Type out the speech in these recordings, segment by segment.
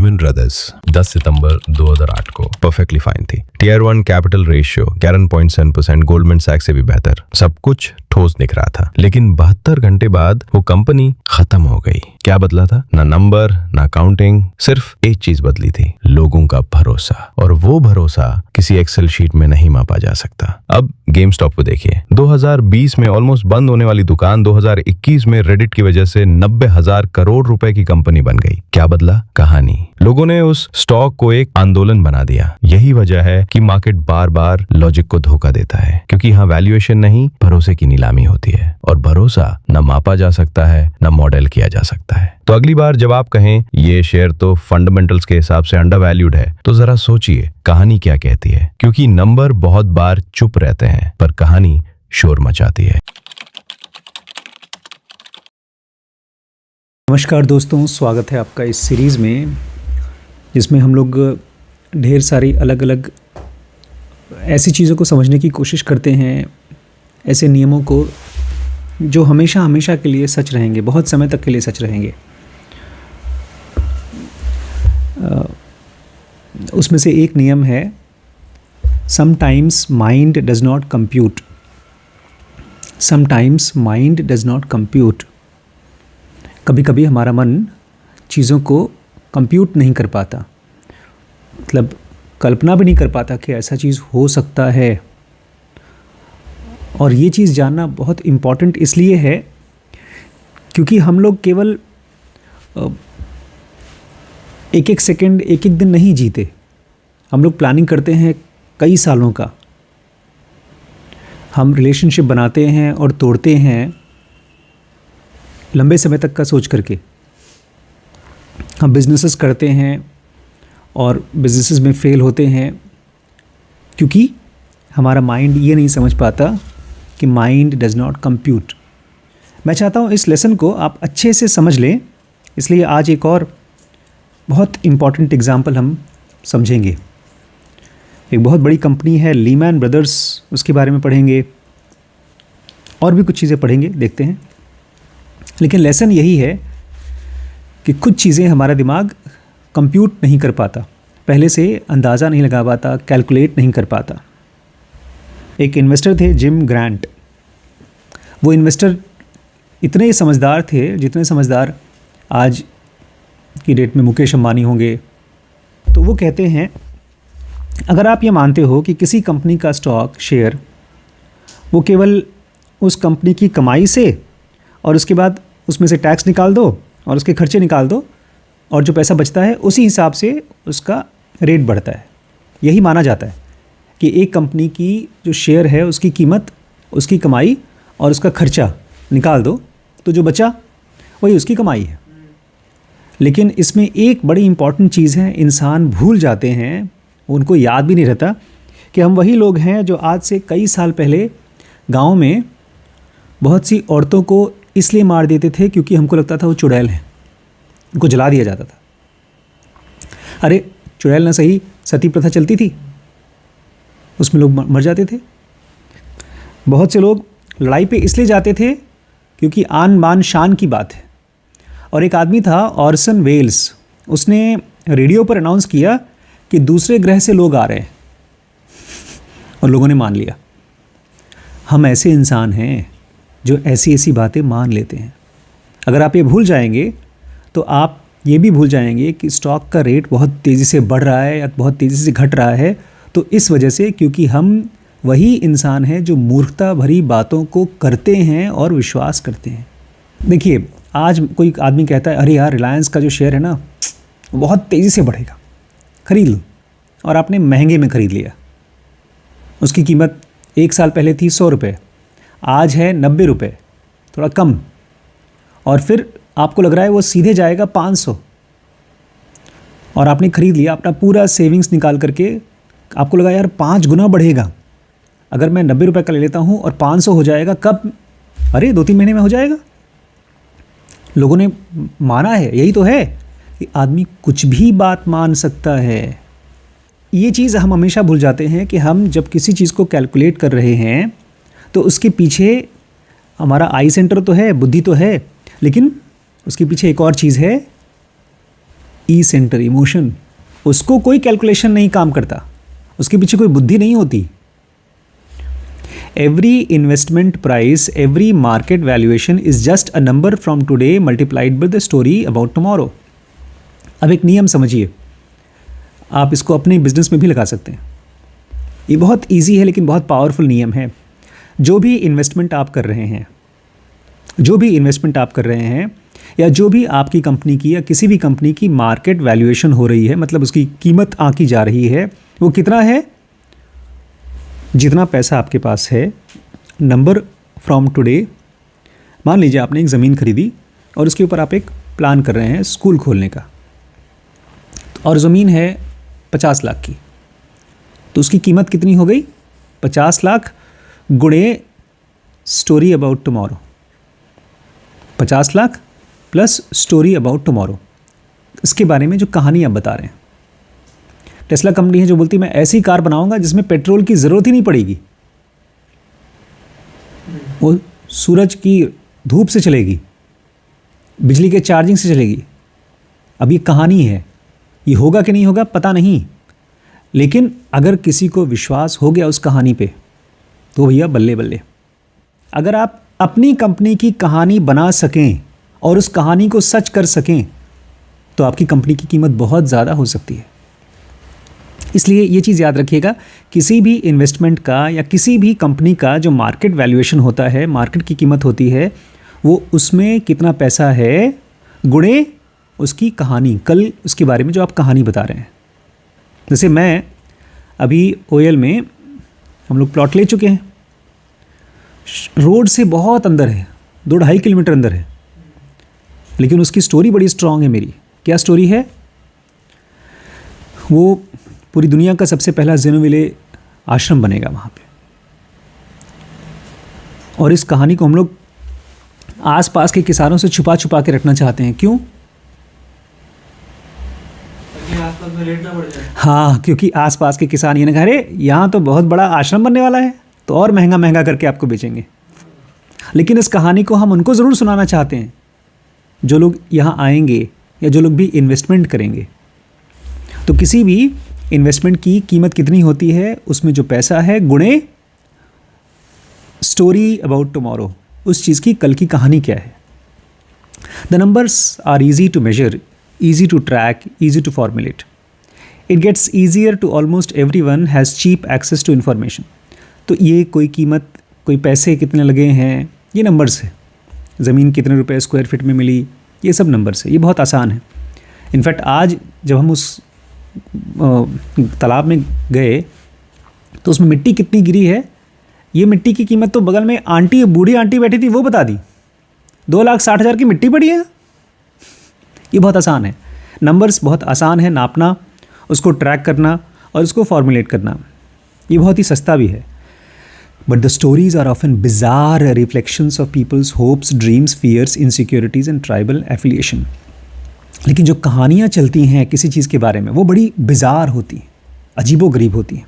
Lehman brothers 10 सितंबर 2008 को perfectly fine थी। Tier 1 capital ratio 11.7%, Goldman सैक्स से भी बेहतर, सब कुछ ठोस दिख रहा था। लेकिन 72 घंटे बाद वो कंपनी खत्म हो गई। क्या बदला था? ना नंबर, ना काउंटिंग, सिर्फ एक चीज बदली थी, लोगों का भरोसा। और वो भरोसा किसी एक्सेल शीट में नहीं मापा जा सकता। अब गेम स्टॉप को देखिए, 2020 में ऑलमोस्ट बंद होने वाली दुकान 2021 में रेडिट की वजह से 90,000 करोड़ रुपए की कंपनी बन गई। क्या बदला? कहानी। लोगों ने उस स्टॉक को एक आंदोलन बना दिया। यही वजह है कि मार्केट बार बार लॉजिक को धोखा देता है, क्योंकि यहाँ वैल्यूएशन नहीं, भरोसे की नीलामी होती है। और भरोसा न मापा जा सकता है, न मॉडल किया जा सकता है। तो अगली बार जब आप कहें ये शेयर तो फंडामेंटल्स के हिसाब से अंडर वैल्यूड है, तो जरा सोचिए कहानी क्या कहती है। क्योंकि नंबर बहुत बार चुप रहते हैं, पर कहानी शोर मचाती है। नमस्कार दोस्तों, स्वागत है आपका इस सीरीज़ में, जिसमें हम लोग ढेर सारी अलग अलग ऐसी चीज़ों को समझने की कोशिश करते हैं, ऐसे नियमों को जो हमेशा हमेशा के लिए सच रहेंगे, बहुत समय तक के लिए सच रहेंगे। उसमें से एक नियम है, sometimes mind does not compute. Sometimes mind does not compute. कभी कभी हमारा मन चीज़ों को कंप्यूट नहीं कर पाता, मतलब कल्पना भी नहीं कर पाता कि ऐसा चीज़ हो सकता है। और ये चीज़ जानना बहुत इम्पॉर्टेंट इसलिए है क्योंकि हम लोग केवल एक एक सेकंड, एक एक दिन नहीं जीते। हम लोग प्लानिंग करते हैं कई सालों का। हम रिलेशनशिप बनाते हैं और तोड़ते हैं लंबे समय तक का सोच करके। हम बिजनेसेस करते हैं और बिजनेसेस में फेल होते हैं क्योंकि हमारा माइंड ये नहीं समझ पाता कि माइंड डज नॉट कंप्यूट। मैं चाहता हूँ इस लेसन को आप अच्छे से समझ लें, इसलिए आज एक और बहुत इम्पॉर्टेंट एग्जाम्पल हम समझेंगे। एक बहुत बड़ी कंपनी है लीमैन ब्रदर्स, उसके बारे में पढ़ेंगे और भी कुछ चीज़ें पढ़ेंगे, देखते हैं। लेकिन लेसन यही है कि कुछ चीज़ें हमारा दिमाग कंप्यूट नहीं कर पाता, पहले से अंदाज़ा नहीं लगा पाता, कैलकुलेट नहीं कर पाता। एक इन्वेस्टर थे जिम ग्रांट। वो इन्वेस्टर इतने समझदार थे जितने समझदार आज की डेट में मुकेश अंबानी होंगे। तो वो कहते हैं, अगर आप ये मानते हो कि किसी कंपनी का स्टॉक शेयर वो केवल उस कंपनी की कमाई से और उसके बाद उसमें से टैक्स निकाल दो और उसके खर्चे निकाल दो और जो पैसा बचता है उसी हिसाब से उसका रेट बढ़ता है, यही माना जाता है कि एक कंपनी की जो शेयर है उसकी कीमत, उसकी कमाई और उसका खर्चा निकाल दो तो जो बचा वही उसकी कमाई है। लेकिन इसमें एक बड़ी इम्पॉर्टेंट चीज़ है, इंसान भूल जाते हैं, उनको याद भी नहीं रहता कि हम वही लोग हैं जो आज से कई साल पहले गांव में बहुत सी औरतों को इसलिए मार देते थे क्योंकि हमको लगता था वो चुड़ैल हैं, उनको जला दिया जाता था। अरे चुड़ैल ना सही, सती प्रथा चलती थी, उसमें लोग मर जाते थे। बहुत से लोग लड़ाई पे इसलिए जाते थे क्योंकि आन बान शान की बात है। और एक आदमी था ऑर्सन वेल्स, उसने रेडियो पर अनाउंस किया कि दूसरे ग्रह से लोग आ रहे हैं और लोगों ने मान लिया। हम ऐसे इंसान हैं जो ऐसी ऐसी बातें मान लेते हैं। अगर आप ये भूल जाएंगे तो आप ये भी भूल जाएंगे कि स्टॉक का रेट बहुत तेज़ी से बढ़ रहा है या बहुत तेज़ी से घट रहा है, तो इस वजह से क्योंकि हम वही इंसान हैं जो मूर्खता भरी बातों को करते हैं और विश्वास करते हैं। देखिए, आज कोई आदमी कहता है, अरे यार रिलायंस का जो शेयर है ना बहुत तेज़ी से बढ़ेगा, ख़रीद लो, और आपने महंगे में ख़रीद लिया। उसकी कीमत एक साल पहले थी 100 रुपये, आज है 90 रुपये, थोड़ा कम। और फिर आपको लग रहा है वो सीधे जाएगा 500, और आपने ख़रीद लिया अपना पूरा सेविंग्स निकाल करके। आपको लगा यार 5 गुना बढ़ेगा, अगर मैं 90 रुपये का ले लेता हूँ और 500 हो जाएगा कब? अरे 2-3 महीने में हो जाएगा। लोगों ने माना है, यही तो है कि आदमी कुछ भी बात मान सकता है। ये चीज़ हम हमेशा भूल जाते हैं कि हम जब किसी चीज़ को कैलकुलेट कर रहे हैं तो उसके पीछे हमारा आई सेंटर तो है, बुद्धि तो है, लेकिन उसके पीछे एक और चीज़ है, ई सेंटर इमोशन, उसको कोई कैलकुलेशन नहीं काम करता, उसके पीछे कोई बुद्धि नहीं होती। Every investment price, every market valuation is just a number from today multiplied with the story about tomorrow. अब एक नियम समझिए, आप इसको अपने बिजनेस में भी लगा सकते हैं। ये बहुत ईजी है लेकिन बहुत पावरफुल नियम है। जो भी इन्वेस्टमेंट आप कर रहे हैं, जो भी इन्वेस्टमेंट आप कर रहे हैं, या जो भी आपकी कंपनी की या किसी भी कंपनी की मार्केट वैल्यूएशन हो रही है, मतलब उसकी कीमत आंकी जा रही है, वो कितना है? जितना पैसा आपके पास है, नंबर फ्रॉम टुडे। मान लीजिए आपने एक ज़मीन खरीदी और उसके ऊपर आप एक प्लान कर रहे हैं स्कूल खोलने का, और ज़मीन है 50 लाख की, तो उसकी कीमत कितनी हो गई? 50 लाख गुणे story about tomorrow. 50 lakh plus story about tomorrow, इसके बारे में जो कहानी आप बता रहे हैं। टेस्ला कंपनी है जो बोलती है मैं ऐसी कार बनाऊंगा जिसमें पेट्रोल की ज़रूरत ही नहीं पड़ेगी, वो सूरज की धूप से चलेगी, बिजली के चार्जिंग से चलेगी। अब ये कहानी है, ये होगा कि नहीं होगा पता नहीं, लेकिन अगर किसी को विश्वास हो गया उस कहानी पे, तो भैया बल्ले बल्ले। अगर आप अपनी कंपनी की कहानी बना सकें और उस कहानी को सच कर सकें, तो आपकी कंपनी की कीमत बहुत ज़्यादा हो सकती है। इसलिए ये चीज़ याद रखिएगा, किसी भी इन्वेस्टमेंट का या किसी भी कंपनी का जो मार्केट वैल्यूएशन होता है, मार्केट की कीमत होती है, वो उसमें कितना पैसा है गुणे उसकी कहानी, कल उसके बारे में जो आप कहानी बता रहे हैं। जैसे मैं अभी ओयल में हम लोग प्लॉट ले चुके हैं, रोड से बहुत अंदर है, 2-2.5 किलोमीटर अंदर है, लेकिन उसकी स्टोरी बड़ी स्ट्रांग है मेरी। क्या स्टोरी है? वो पूरी दुनिया का सबसे पहला ज़ेनोविले आश्रम बनेगा वहाँ पे, और इस कहानी को हम लोग आसपास के किसानों से छुपा छुपा के रखना चाहते हैं। क्यों? आसपास में रेट ना बढ़ जाए। हाँ, क्योंकि आसपास के किसान ये ना कह रहे यहाँ तो बहुत बड़ा आश्रम बनने वाला है, तो और महंगा महंगा करके आपको बेचेंगे। लेकिन इस कहानी को हम उनको ज़रूर सुनाना चाहते हैं जो लोग यहाँ आएंगे या जो लोग भी इन्वेस्टमेंट करेंगे। तो किसी भी इन्वेस्टमेंट की कीमत कितनी होती है, उसमें जो पैसा है गुणे स्टोरी अबाउट टुमारो, उस चीज़ की कल की कहानी क्या है। The numbers are easy to measure, easy to track, easy to formulate. It gets easier to almost everyone has cheap access to information. तो ये कोई कीमत, कोई पैसे कितने लगे हैं, ये नंबर्स है। ज़मीन कितने रुपए स्क्वायर फीट में मिली, ये सब नंबर्स है, ये बहुत आसान है। इनफैक्ट आज जब हम उस तालाब में गए तो उसमें मिट्टी कितनी गिरी है, ये मिट्टी की कीमत तो बगल में आंटी, बूढ़ी आंटी बैठी थी, वो बता दी। 2,60,000 की मिट्टी पड़ी है। ये बहुत आसान है, नंबर्स बहुत आसान है नापना, उसको ट्रैक करना और उसको फॉर्मुलेट करना, ये बहुत ही सस्ता भी है। But the stories are often bizarre reflections of people's hopes, dreams, fears, insecurities and tribal affiliation. लेकिन जो कहानियाँ चलती हैं किसी चीज़ के बारे में, वो बड़ी बिजार होती हैं, अजीबो गरीब होती हैं।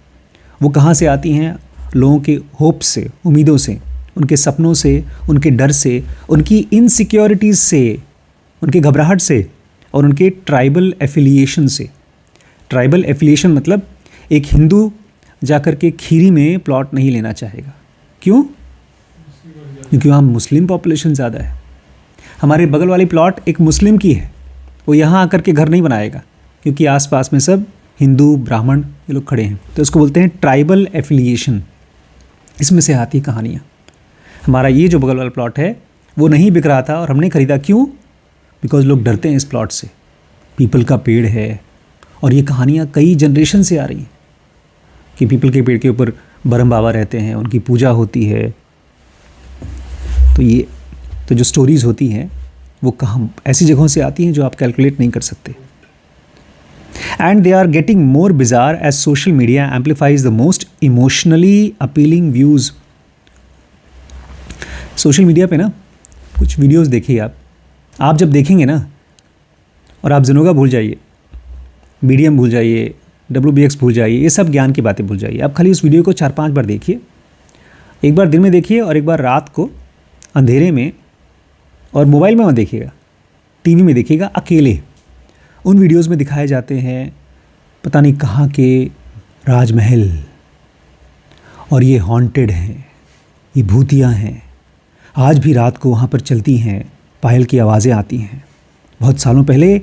वो कहाँ से आती हैं? लोगों के होप्स से, उम्मीदों से, उनके सपनों से, उनके डर से, उनकी इनसिक्योरिटीज़ से, उनके घबराहट से और उनके ट्राइबल एफिलिएशन से। ट्राइबल एफिलिएशन मतलब एक हिंदू जाकर के खीरी में प्लॉट नहीं लेना चाहेगा। क्यों? क्योंकि वहाँ मुस्लिम पॉपुलेशन ज़्यादा है। हमारे बगल वाली प्लॉट एक मुस्लिम की है, वो यहाँ आकर के घर नहीं बनाएगा क्योंकि आसपास में सब हिंदू, ब्राह्मण ये लोग खड़े हैं। तो उसको बोलते हैं ट्राइबल एफिलिएशन। इसमें से आती कहानियाँ। हमारा ये जो बगल वाला प्लॉट है वो नहीं बिक रहा था और हमने ख़रीदा। क्यों? बिकॉज़ लोग डरते हैं इस प्लॉट से। पीपल का पेड़ है और ये कहानियाँ कई जनरेशन से आ रही हैं कि पीपल के पेड़ के ऊपर ब्रह्म बाबा रहते हैं, उनकी पूजा होती है। तो जो स्टोरीज़ होती हैं वो कहाँ ऐसी जगहों से आती हैं जो आप कैलकुलेट नहीं कर सकते। And they are getting more bizarre as social media amplifies the most emotionally appealing views. Social media पे ना कुछ वीडियोस देखिए आप जब देखेंगे ना, और आप जिनोगा भूल जाइए, BDM भूल जाइए, WBX भूल जाइए, ये सब ज्ञान की बातें भूल जाइए। आप खाली उस वीडियो को 4-5 बार देखिए। एक बार दिन में देखिए और एक बार रात को अंधेरे में, और मोबाइल में मत देखिएगा, टीवी में देखिएगा अकेले। उन वीडियोस में दिखाए जाते हैं पता नहीं कहाँ के राजमहल, और ये हॉन्टेड हैं, ये भूतियाँ हैं, आज भी रात को वहाँ पर चलती हैं, पायल की आवाज़ें आती हैं। बहुत सालों पहले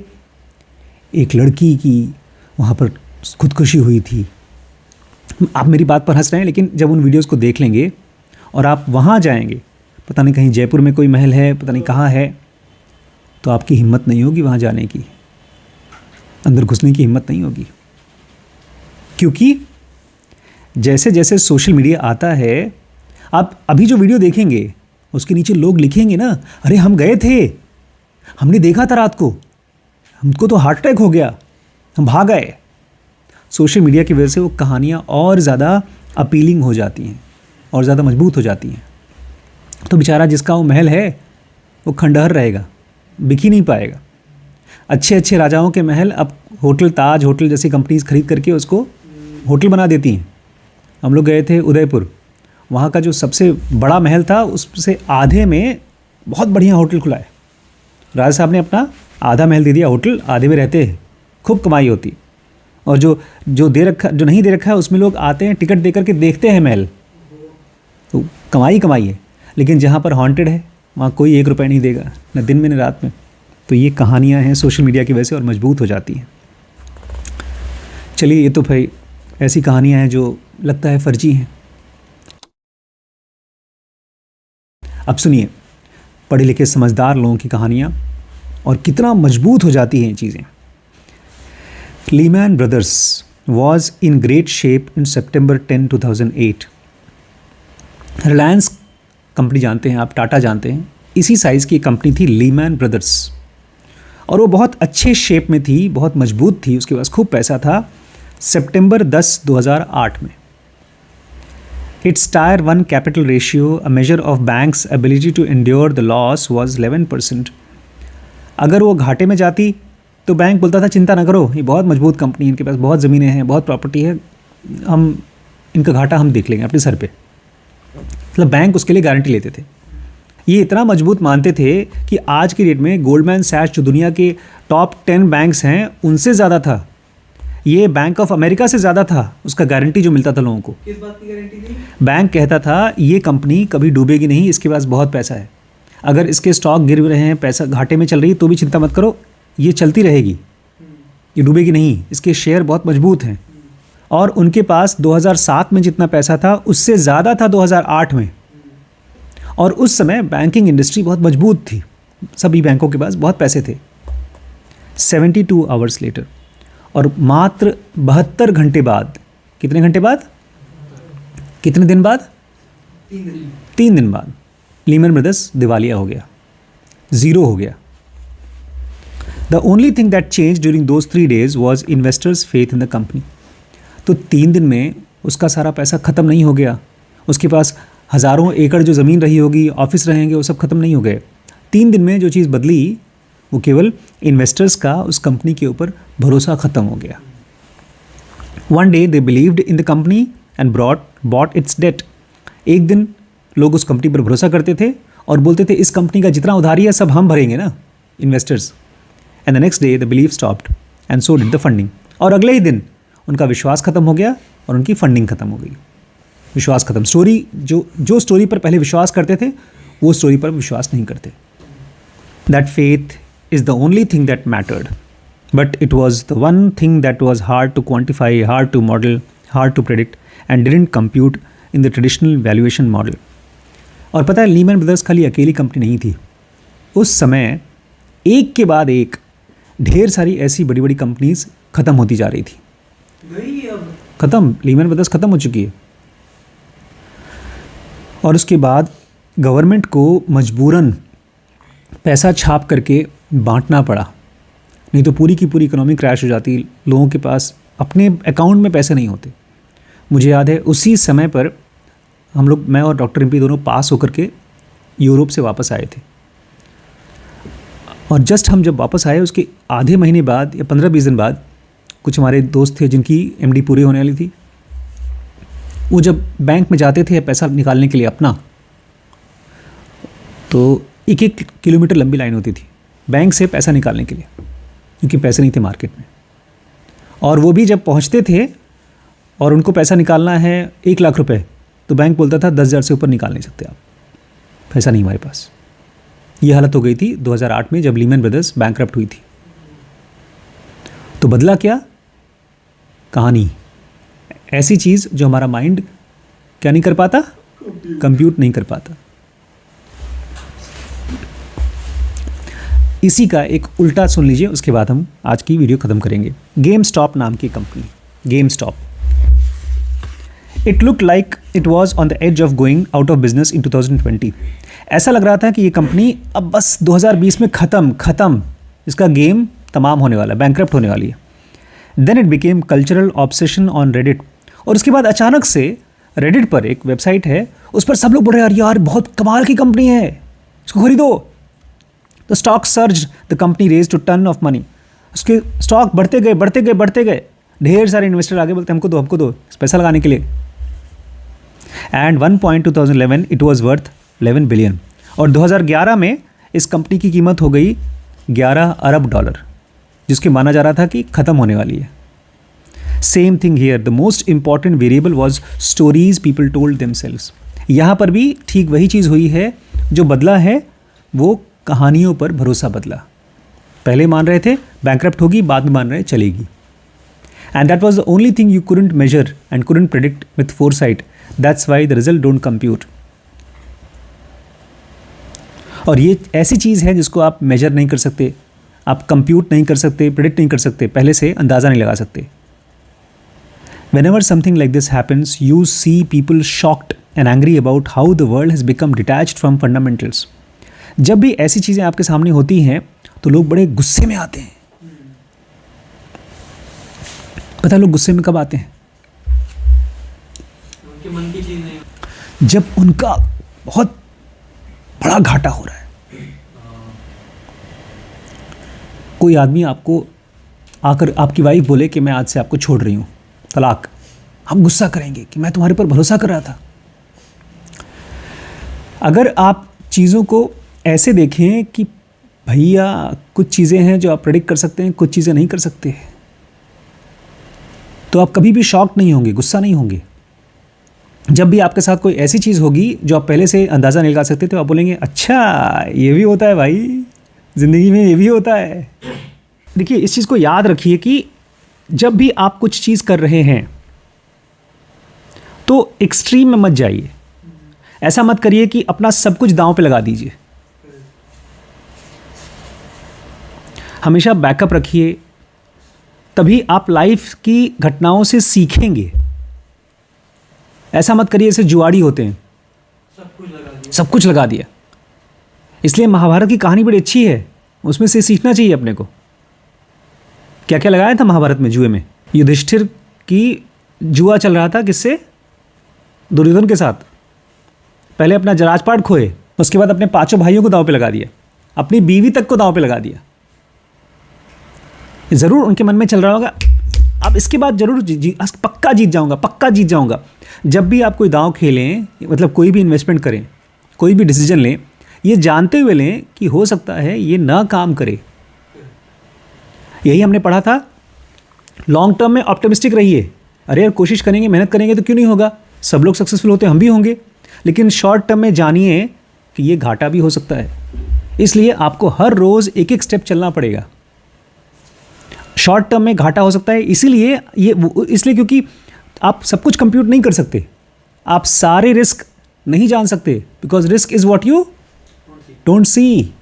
एक लड़की की वहाँ पर खुदकुशी हुई थी। आप मेरी बात पर हंस रहे हैं, लेकिन जब उन वीडियोस को देख लेंगे और आप वहाँ जाएंगे, पता नहीं कहीं जयपुर में कोई महल है, पता नहीं कहाँ है, तो आपकी हिम्मत नहीं होगी वहाँ जाने की, अंदर घुसने की हिम्मत नहीं होगी। क्योंकि जैसे जैसे सोशल मीडिया आता है, आप अभी जो वीडियो देखेंगे उसके नीचे लोग लिखेंगे ना, अरे हम गए थे, हमने देखा था रात को, हमको तो हार्ट अटैक हो गया, हम भाग आए। सोशल मीडिया की वजह से वो कहानियाँ और ज़्यादा अपीलिंग हो जाती हैं और ज़्यादा मजबूत हो जाती हैं। तो बेचारा जिसका वो महल है वो खंडहर रहेगा, बिक ही नहीं पाएगा। अच्छे अच्छे राजाओं के महल अब होटल, ताज होटल जैसी कंपनीज खरीद करके उसको होटल बना देती हैं। हम लोग गए थे उदयपुर, वहाँ का जो सबसे बड़ा महल था उससे आधे में बहुत बढ़िया होटल खुला है। राजा साहब ने अपना आधा महल दे दिया होटल, आधे में रहते हैं, खूब कमाई होती। और जो जो नहीं दे रखा है उसमें लोग आते हैं, टिकट दे करके देखते हैं महल, तो कमाई है। लेकिन जहाँ पर हॉन्टेड है वहाँ कोई 1 रुपये नहीं देगा, न दिन में न रात में। तो ये कहानियाँ हैं सोशल मीडिया की वजह से और मजबूत हो जाती हैं। चलिए, ये तो भाई ऐसी कहानियाँ हैं जो लगता है फर्जी हैं। अब सुनिए पढ़े लिखे समझदार लोगों की कहानियाँ और कितना मजबूत हो जाती हैं ये चीज़ें। Lehman Brothers was in great shape in September 10, 2008. Reliance company जानते हैं आप, टाटा जानते हैं, इसी साइज़ की कंपनी थी लीमैन ब्रदर्स, और वो बहुत अच्छे शेप में थी, बहुत मजबूत थी, उसके पास खूब पैसा था। सितंबर 10, 2008 में it's tier 1 capital ratio, a measure of bank's ability to endure the loss, was 11%। अगर वो घाटे में जाती तो बैंक बोलता था चिंता ना करो, ये बहुत मजबूत कंपनी है, इनके पास बहुत ज़मीनें हैं, बहुत प्रॉपर्टी है, हम इनका घाटा हम देख लेंगे अपने सर पे। मतलब बैंक उसके लिए गारंटी लेते थे। ये इतना मजबूत मानते थे कि आज की डेट में गोल्डमैन सैच्स जो दुनिया के टॉप 10 बैंक्स हैं उनसे ज़्यादा था, ये बैंक ऑफ अमेरिका से ज़्यादा था उसका गारंटी जो मिलता था लोगों को। किस बात की गारंटी थी? बैंक कहता था ये कंपनी कभी डूबेगी नहीं, इसके पास बहुत पैसा है, अगर इसके स्टॉक गिर रहे हैं, पैसा घाटे में चल रही है, तो भी चिंता मत करो, ये चलती रहेगी, ये डूबेगी नहीं, इसके शेयर बहुत मजबूत हैं। और उनके पास 2007 में जितना पैसा था उससे ज़्यादा था 2008 में, और उस समय बैंकिंग इंडस्ट्री बहुत मजबूत थी, सभी बैंकों के पास बहुत पैसे थे। 72 आवर्स लेटर, और मात्र 72 घंटे बाद, कितने घंटे बाद, कितने दिन बाद, 3 दिन बाद लीमैन ब्रदर्स दिवालिया हो गया, ज़ीरो हो गया। The only thing that changed during those 3 days was investors' faith in the company. तो 3 दिन में उसका सारा पैसा ख़त्म नहीं हो गया, उसके पास हज़ारों एकड़ जो ज़मीन रही होगी, ऑफिस रहेंगे, वो सब ख़त्म नहीं हो गए। 3 दिन में जो चीज़ बदली वो केवल इन्वेस्टर्स का उस कंपनी के ऊपर भरोसा ख़त्म हो गया। One day they believed in the company and bought its debt. एक दिन लोग उस कंपनी पर भरोसा करते थे और बोलते थे इस कंपनी का जितना उधारी है सब हम भरेंगे ना, investors. And the next day the believe stopped and so did the funding. और अगले ही दिन उनका विश्वास खत्म हो गया और उनकी फंडिंग खत्म हो गई। विश्वास खत्म, स्टोरी जो स्टोरी पर पहले विश्वास करते थे वो स्टोरी पर विश्वास नहीं करते। That faith is the only thing that mattered, but it was the one thing that was hard to quantify, hard to model, hard to predict and didn't compute in the traditional valuation model. और पता है Lehmann brothers खाली अकेली company नहीं थी, उस समय एक के बाद एक ढेर सारी ऐसी बड़ी बड़ी कंपनीज ख़त्म होती जा रही थी। गई अब ख़त्म, लीमैन ब्रदर्स ख़त्म हो चुकी है। और उसके बाद गवर्नमेंट को मजबूरन पैसा छाप करके बांटना पड़ा, नहीं तो पूरी की पूरी इकोनॉमी क्रैश हो जाती, लोगों के पास अपने अकाउंट में पैसे नहीं होते। मुझे याद है उसी समय पर हम लोग, मैं और डॉक्टर एमपी दोनों पास होकर के यूरोप से वापस आए थे, और जस्ट हम जब वापस आए उसके आधे महीने बाद या 15-20 दिन बाद कुछ हमारे दोस्त थे जिनकी एमडी पूरी होने वाली थी, वो जब बैंक में जाते थे पैसा निकालने के लिए अपना, तो 1-1 किलोमीटर लंबी लाइन होती थी बैंक से पैसा निकालने के लिए। क्योंकि पैसे नहीं थे मार्केट में। और वो भी जब पहुंचते थे और उनको पैसा निकालना है 1 लाख रुपए, तो बैंक बोलता था 10,000 से ऊपर निकाल नहीं सकते आप, पैसा नहीं हमारे पास। ये हालत हो गई थी 2008 में जब लीमन ब्रदर्स बैंकरप्ट हुई थी। तो बदला क्या? कहानी, ऐसी चीज़ जो हमारा माइंड क्या नहीं कर पाता, कंप्यूट नहीं कर पाता। इसी का एक उल्टा सुन लीजिए, उसके बाद हम आज की वीडियो ख़त्म करेंगे। गेम स्टॉप नाम की company, GameStop. It look like it was on the edge of going out of business in 2020। ऐसा लग रहा था कि ये कंपनी अब बस 2020 में ख़त्म, इसका गेम तमाम होने वाला है, बैंकरप्ट होने वाली है। Then it became cultural obsession on Reddit. और उसके बाद अचानक से रेडिट पर एक वेबसाइट है, उस पर सब लोग बोल रहे हैं यार बहुत कमाल की कंपनी है, इसको खरीदो। The stock surge, the company raise to ton of money. उसके स्टॉक बढ़ते गए। ढेर सारे इन्वेस्टर आगे बोलते हमको दो पैसा लगाने के लिए। And 2011 it was worth 11 billion. और 2011 में इस कंपनी की कीमत हो गई 11 अरब डॉलर, जिसके माना जा रहा था कि ख़त्म होने वाली है। Same thing here, the most important variable was stories people told themselves. यहाँ पर भी ठीक वही चीज़ हुई है, जो बदला है वो कहानियों पर भरोसा बदला। पहले मान रहे थे बैंकरप्ट होगी, बाद में मान रहे चलेगी। And that was the only thing you couldn't measure and couldn't predict with foresight. That's why the result don't compute. और ये ऐसी चीज़ है जिसको आप मेजर नहीं कर सकते, आप कंप्यूट नहीं कर सकते, प्रेडिक्ट नहीं कर सकते, पहले से अंदाज़ा नहीं लगा सकते। Whenever something like this happens, you see people shocked and angry about how the world has become detached from fundamentals. जब भी ऐसी चीज़ें आपके सामने होती हैं तो लोग बड़े गुस्से में आते हैं। पता है लोग गुस्से में कब आते हैं? उनके मन की चीज नहीं। जब उनका बहुत बड़ा घाटा हो रहा है। कोई आदमी आपको आकर आपकी वाइफ बोले कि मैं आज से आपको छोड़ रही हूँ, तलाक, आप गुस्सा करेंगे कि मैं तुम्हारे पर भरोसा कर रहा था। अगर आप चीज़ों को ऐसे देखें कि भैया कुछ चीज़ें हैं जो आप प्रेडिक्ट कर सकते हैं, कुछ चीज़ें नहीं कर सकते, तो आप कभी भी शॉक नहीं होंगे, गुस्सा नहीं होंगे। जब भी आपके साथ कोई ऐसी चीज़ होगी जो आप पहले से अंदाज़ा नहीं लगा सकते, तो आप बोलेंगे अच्छा ये भी होता है भाई, ज़िंदगी में ये भी होता है। देखिए इस चीज़ को याद रखिए कि जब भी आप कुछ चीज़ कर रहे हैं तो एक्सट्रीम में मत जाइए। ऐसा मत करिए कि अपना सब कुछ दांव पे लगा दीजिए। हमेशा बैकअप रखिए, तभी आप लाइफ की घटनाओं से सीखेंगे। ऐसा मत करिए जैसे जुआड़ी होते हैं, सब कुछ लगा दिया। इसलिए महाभारत की कहानी बड़ी अच्छी है, उसमें से सीखना चाहिए अपने को। क्या क्या लगाया था महाभारत में जुए में? युधिष्ठिर की जुआ चल रहा था किससे? दुर्योधन के साथ। पहले अपना राजपाट खोए, उसके बाद अपने 5 भाइयों को दांव पे लगा दिया, अपनी बीवी तक को दांव पे लगा दिया। ज़रूर उनके मन में चल रहा होगा अब इसके बाद ज़रूर पक्का जीत जाऊंगा। जब भी आप कोई दांव खेलें, मतलब कोई भी इन्वेस्टमेंट करें, कोई भी डिसीजन लें, ये जानते हुए लें कि हो सकता है ये ना काम करे। यही हमने पढ़ा था, लॉन्ग टर्म में ऑप्टिमिस्टिक रहिए। अरे यार कोशिश करेंगे, मेहनत करेंगे तो क्यों नहीं होगा, सब लोग सक्सेसफुल होते हैं, हम भी होंगे। लेकिन शॉर्ट टर्म में जानिए कि ये घाटा भी हो सकता है। इसलिए आपको हर रोज़ एक एक स्टेप चलना पड़ेगा। शॉर्ट टर्म में घाटा हो सकता है, इसलिए क्योंकि आप सब कुछ कंप्यूट नहीं कर सकते, आप सारे रिस्क नहीं जान सकते, because risk is what you don't see.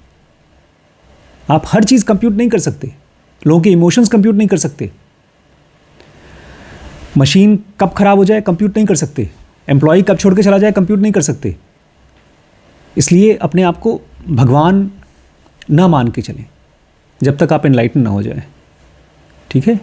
आप हर चीज़ कंप्यूट नहीं कर सकते, लोगों के इमोशंस कंप्यूट नहीं कर सकते, मशीन कब खराब हो जाए कंप्यूट नहीं कर सकते, एम्प्लॉय कब छोड़ के चला जाए कंप्यूट नहीं कर सकते। इसलिए अपने आप को भगवान ना मान के चलें जब तक आप एनलाइटन ना हो जाए। ठीक है।